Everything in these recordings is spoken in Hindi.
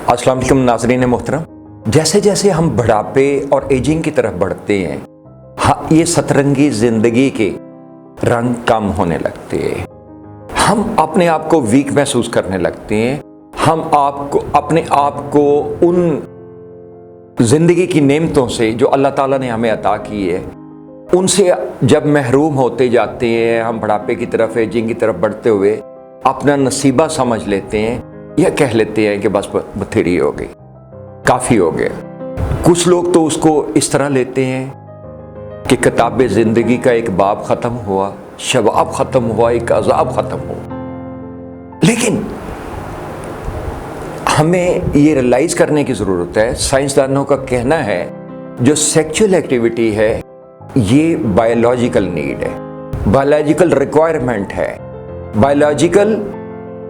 अस्सलाम वालेकुम नाज़रीन मोहतरम। जैसे जैसे हम बुढ़ापे और एजिंग की तरफ बढ़ते हैं, हाँ, ये सतरंगी ज़िंदगी के रंग कम होने लगते हैं। हम अपने आप को वीक महसूस करने लगते हैं। हम अपने आप को उन ज़िंदगी की नेमतों से जो अल्लाह ताला ने हमें अता की है, उनसे जब महरूम होते जाते हैं, हम बुढ़ापे की तरफ, एजिंग की तरफ बढ़ते हुए अपना नसीबा समझ लेते हैं या कह लेते हैं कि बस बथेरी हो गई, काफ़ी हो गया। कुछ लोग तो उसको इस तरह लेते हैं कि किताब ज़िंदगी का एक बाब ख़त्म हुआ, शबाब ख़त्म हुआ, एक अज़ाब ख़त्म हुआ। लेकिन हमें ये रियलाइज़ करने की ज़रूरत है, साइंसदानों का कहना है जो सेक्सुअल एक्टिविटी है ये बायोलॉजिकल नीड है, बायोलॉजिकल रिक्वायरमेंट है, बायोलॉजिकल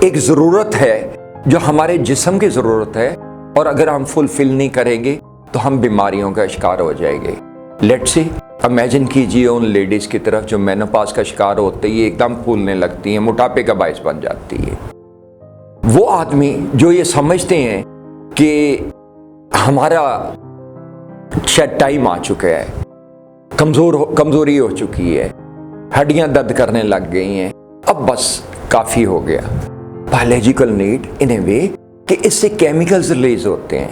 एक ज़रूरत है जो हमारे जिस्म की ज़रूरत है, और अगर हम फुलफिल नहीं करेंगे तो हम बीमारियों का शिकार हो जाएंगे। लेट्स से इमेजिन कीजिए उन लेडीज़ की तरफ जो मेनोपॉज का शिकार होते ही एकदम फूलने लगती हैं, मोटापे का बायस बन जाती है। वो आदमी जो ये समझते हैं कि हमारा शायद टाइम आ चुका है, कमज़ोरी हो चुकी है, हड्डियां दर्द करने लग गई हैं, अब बस काफ़ी हो गया। Biological need in a way कि इससे केमिकल्स रिलीज होते हैं,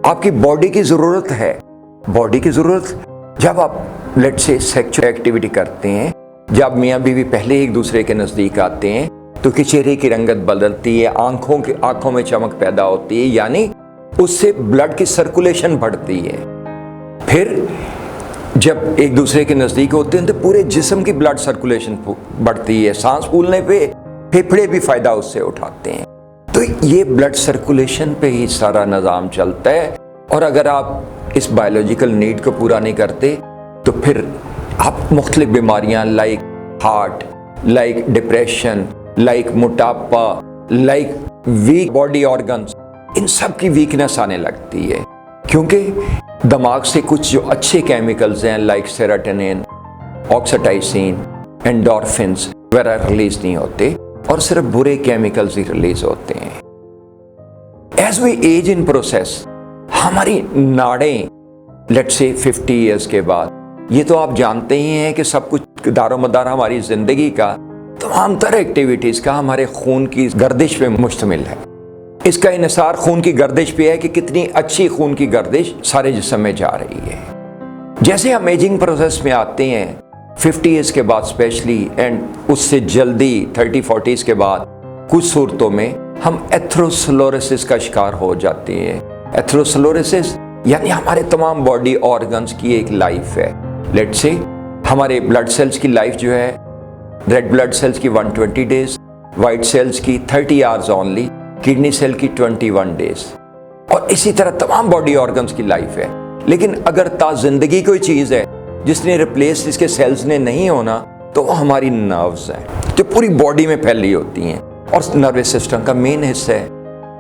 आपकी बॉडी की ज़रूरत है। बॉडी की ज़रूरत जब आप लेट्स से सेक्सुअल एक्टिविटी करते हैं, जब मियाँ बीवी पहले एक दूसरे के नज़दीक आते हैं तो कि चेहरे की रंगत बदलती है, आंखों में चमक पैदा होती है, यानी उससे ब्लड की सर्कुलेशन बढ़ती है। फिर जब एक दूसरे के नज़दीक होते हैं तो पूरे जिस्म की ब्लड सर्कुलेशन बढ़ती है, सांस फूलने पे फेफड़े भी फ़ायदा उससे उठाते हैं। तो ये ब्लड सर्कुलेशन पे ही सारा निज़ाम चलता है, और अगर आप इस बायोलॉजिकल नीड को पूरा नहीं करते तो फिर आप मुख्तलिफ बीमारियां like heart, like depression, like मोटापा, लाइक वीक बॉडी ऑर्गन्स, इन सब की वीकनेस आने लगती है, क्योंकि दिमाग से कुछ जो अच्छे केमिकल्स हैं लाइक सेरोटोनिन, ऑक्सीटोसिन, एंडोर्फिन्स वगैरह रिलीज नहीं होते, और सिर्फ बुरे केमिकल्स ही रिलीज होते हैं। As we age in process, हमारी नाड़ें लेट्स से 50 ईयर्स के बाद, ये तो आप जानते ही हैं कि सब कुछ दारोमदार हमारी जिंदगी का, तमाम तरह एक्टिविटीज का हमारे खून की गर्दिश पे मुश्तमिल है। इसका इन्हिसार खून की गर्दिश पे है कि कितनी अच्छी खून की गर्दिश सारे जिस्म में जा रही है। जैसे हम एजिंग प्रोसेस में आते हैं 50 ईयर्स के बाद स्पेशली, एंड उससे जल्दी 30-40s के बाद, कुछ सूरतों में हम एथेरोस्क्लेरोसिस का शिकार हो जाते हैं। एथेरोस्क्लेरोसिस यानी हमारे तमाम बॉडी ऑर्गन्स की एक लाइफ है। लेट्स से हमारे ब्लड सेल्स की लाइफ जो है, रेड ब्लड सेल्स की 120 डेज, वाइट सेल्स की 30 आवर्स ओनली, किडनी सेल की 21 डेज, और इसी तरह तमाम बॉडी ऑर्गन्स की लाइफ है। लेकिन अगर जिंदगी कोई चीज़ है जिसने रिप्लेस इसके सेल्स ने नहीं होना, तो वो हमारी नर्व्स हैं जो पूरी बॉडी में फैली होती हैं, और नर्वस सिस्टम का मेन हिस्सा है।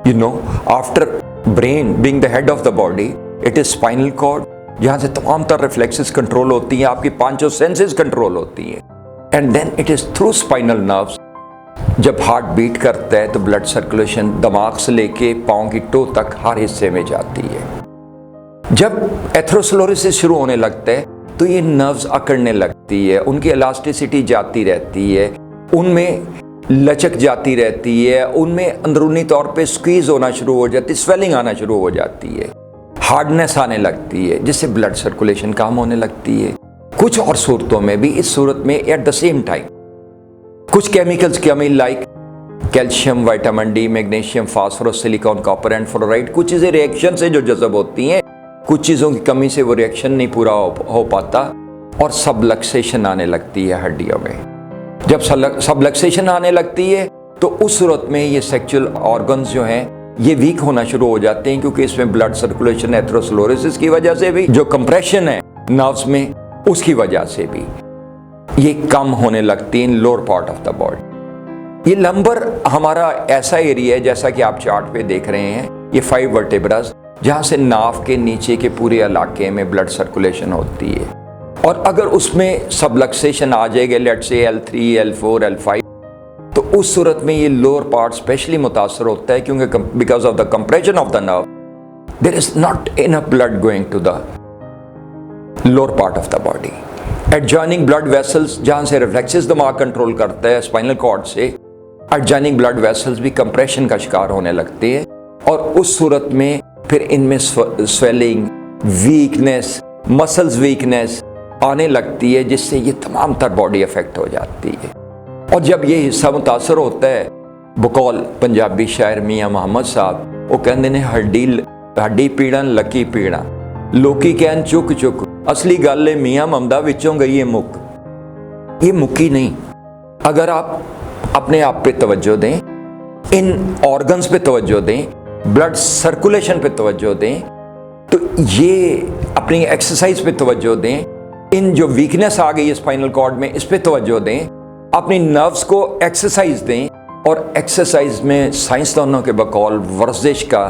You know, after brain being the head of the body, it is spinal cord, जहाँ से तमाम तरह रिफ्लेक्सेस कंट्रोल होती हैं, आपकी पांचों सेंसेस कंट्रोल होती हैं, and then it is through spinal nerves. जब हार्ट बीट करता है तो ब्लड सर्कुलेशन दिमाग से लेके पाँव की टो तक हर हिस्से में जाती है। जब एथेरोस्क्लेरोसिस शुरू होने लगता है तो ये नर्व्स अकड़ने लगती है, उनकी इलास्टिसिटी जाती रहती है, उनमें लचक जाती रहती है, उनमें अंदरूनी तौर पे स्क्वीज होना शुरू हो जाती है, स्वेलिंग आना शुरू हो जाती है, हार्डनेस आने लगती है, जिससे ब्लड सर्कुलेशन कम होने लगती है। कुछ और सूरतों में भी, इस सूरत में एट द सेम टाइम कुछ केमिकल्स की कमी like calcium, vitamin D, magnesium, phosphorus, silicon, copper and fluoride, कुछ चीज़ें रिएक्शन से जो जज़ब होती हैं, कुछ चीज़ों की कमी से वो रिएक्शन नहीं पूरा हो पाता, और सबलक्सेशन आने लगती है हड्डियों में। जब सबलक्सेशन आने लगती है तो उस सूरत में ये सेक्सुअल ऑर्गन्स जो हैं ये वीक होना शुरू हो जाते हैं, क्योंकि इसमें ब्लड सर्कुलेशन एथेरोस्क्लेरोसिस की वजह से भी, जो कंप्रेशन है नर्व्स में उसकी वजह से भी ये कम होने लगती है इन lower part of the body. ये लंबर हमारा ऐसा एरिया है, जैसा कि आप चार्ट पे देख रहे हैं, ये 5 वर्टेब्रास, जहाँ से नाभ के नीचे के पूरे इलाके में ब्लड सर्कुलेशन होती है, और अगर उसमें सबलक्सेशन आ जाएगा let's say L3, L4, L5, तो उस सूरत में ये लोअर पार्ट स्पेशली मुतासर होता है, क्योंकि because of the compression of the nerve there is not enough blood going to the lower part of the body. Adjoining blood vessels, जहां से रिफ्लेक्सेस दिमाग कंट्रोल करता है स्पाइनल कॉर्ड से, एडजॉइनिंग ब्लड वेसल्स भी कंप्रेशन का शिकार होने लगते हैं, और उस सूरत में फिर इनमें स्वेलिंग, वीकनेस, मसल्स वीकनेस आने लगती है, जिससे ये तमाम तर बॉडी अफेक्ट हो जाती है। और जब ये हिस्सा मुतासर होता है, बकौल पंजाबी शायर मियाँ मोहम्मद साहब, वो कहते ने हड्डी पीड़न लकी पीड़ा, लोकी कहन चुक चुक, असली गल है मियाँ ममदा विचों गई है मुक। ये मुक्की नहीं। अगर आप अपने आप पे तवज्जो दें, इन ऑर्गन्स पे तवज्जो दें, ब्लड सर्कुलेशन पे तवज्जो दें, तो ये अपनी एक्सरसाइज पे तवज्जो दें, इन जो वीकनेस आ गई है स्पाइनल कॉर्ड में इस पे तवज्जो दें, अपनी नर्व्स को एक्सरसाइज दें। और एक्सरसाइज में साइंसदानों के बकौल वर्जिश का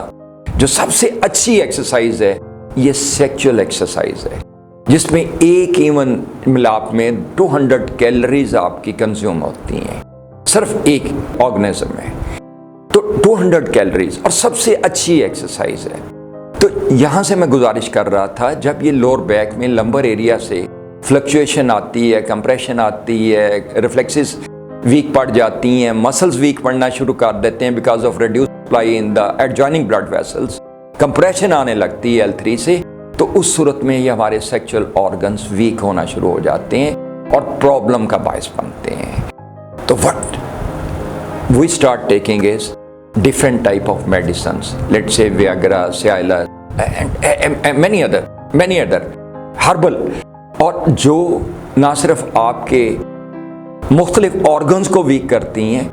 जो सबसे अच्छी एक्सरसाइज है ये सेक्सुअल एक्सरसाइज है, जिसमें एक इवन मिलाप में 200 कैलोरीज आपकी कंज्यूम होती हैं सिर्फ एक ऑर्गेनिज्म में, तो 200 कैलोरीज और सबसे अच्छी एक्सरसाइज है। तो यहाँ से मैं गुजारिश कर रहा था, जब ये लोअर बैक में लंबर एरिया से फ्लक्चुएशन आती है, कंप्रेशन आती है, रिफ्लेक्सेस वीक पड़ जाती हैं, मसल्स वीक पड़ना शुरू कर देते हैं because of reduce supply in the adjoining blood vessels, compression आने लगती है L3 से, तो उस सूरत में ये हमारे सेक्सुअल ऑर्गन्स वीक होना शुरू हो जाते हैं और प्रॉब्लम का बायस बनते हैं। तो what we start taking is different type of medicines, let's say Viagra, Cialis and many other herbal, और जो ना सिर्फ आपके मुख्तलिफ ऑर्गन्स को वीक करती हैं,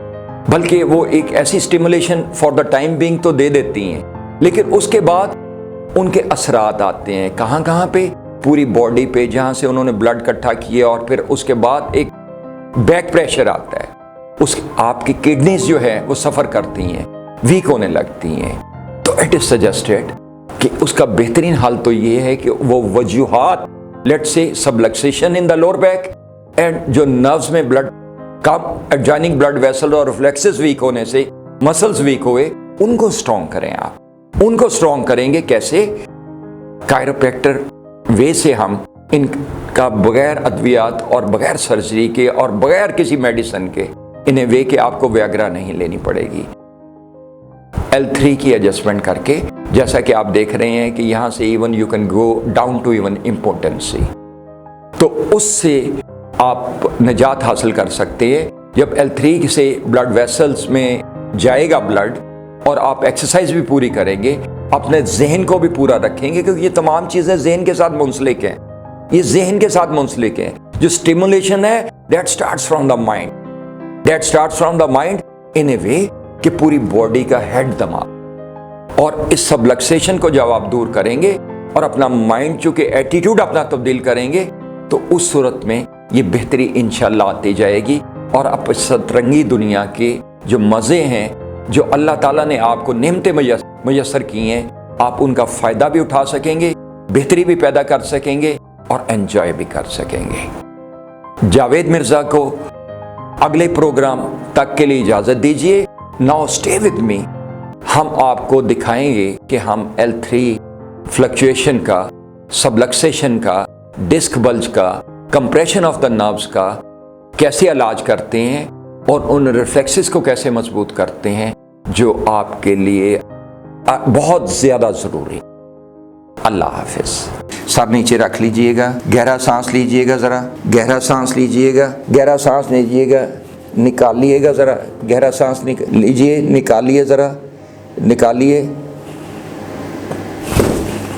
बल्कि वो एक ऐसी stimulation for the time being तो दे देती हैं, लेकिन उसके बाद उनके असरात आते हैं कहाँ पे, पूरी बॉडी पे, जहाँ से उन्होंने ब्लड इकट्ठा किया, और फिर उसके बाद एक बैक प्रेशर आता है, उस आपकी किडनीज जो है वो सफ़र करती हैं, वीक होने लगती हैं। तो इट इज सजेस्टेड कि उसका बेहतरीन हल तो ये है कि वो वजूहात, let's say subluxation in the lower back, and जो नर्व्स में ब्लड कम, एडजॉइनिंग ब्लड वेसल और रिफ्लेक्सेस वीक होने से मसल्स वीक हुए, उनको स्ट्रॉन्ग करें। आप उनको स्ट्रॉन्ग करेंगे कैसे? कायरोप्रैक्टर वे से हम इनका बगैर अद्वियात और बगैर सर्जरी के और बगैर किसी मेडिसिन के, इन्हें वे के आपको व्याग्रा नहीं लेनी पड़ेगी, L3 की एडजस्टमेंट करके, जैसा कि आप देख रहे हैं कि यहाँ से even you can go down to even impotency, तो उससे आप निजात हासिल कर सकते हैं। जब L3 से ब्लड वेसल्स में जाएगा ब्लड, और आप एक्सरसाइज भी पूरी करेंगे, अपने जहन को भी पूरा रखेंगे, क्योंकि ये तमाम चीज़ें जहन के साथ मुंसलिक हैं, ये जहन के साथ मुंसलिक हैं। जो स्टिमुलेशन है that starts from the mind in a way कि पूरी बॉडी का हेड दिमाग, और इस सबलक्सेशन को जब आप दूर करेंगे और अपना माइंड चूंकि एटीट्यूड अपना तब्दील करेंगे, तो उस सूरत में ये बेहतरी इंशाल्लाह आती जाएगी, और आप सतरंगी दुनिया के जो मज़े हैं, जो अल्लाह ताला ने आपको नेमतें मुयस्सर की हैं, आप उनका फ़ायदा भी उठा सकेंगे, बेहतरी भी पैदा कर सकेंगे और एंजॉय भी कर सकेंगे। जावेद मिर्ज़ा को अगले प्रोग्राम तक के लिए इजाज़त दीजिए। नाउ स्टे विद मी, हम आपको दिखाएंगे कि हम L3 फ्लक्चुएशन का, सबलक्सेशन का, डिस्क बल्ज का, कंप्रेशन ऑफ द नर्व्स का कैसे इलाज करते हैं, और उन रिफ्लेक्सेस को कैसे मजबूत करते हैं, जो आपके लिए बहुत ज़्यादा ज़रूरी। अल्लाह हाफिज़। सर नीचे रख लीजिएगा, गहरा सांस लीजिएगा, ज़रा गहरा सांस लीजिएगा, गहरा सांस लीजिएगा, निकालिएगा, ज़रा गहरा सांस लीजिए, निकालिए, ज़रा निकालिए।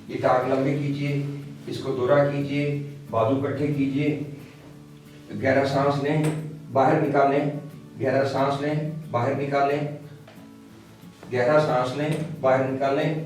ये टांग लंबी कीजिए, इसको दोहरा कीजिए, बाजू इकट्ठे कीजिए, गहरा सांस लें, बाहर निकालें, गहरा सांस लें, बाहर निकालें, गहरा सांस लें, बाहर निकालें।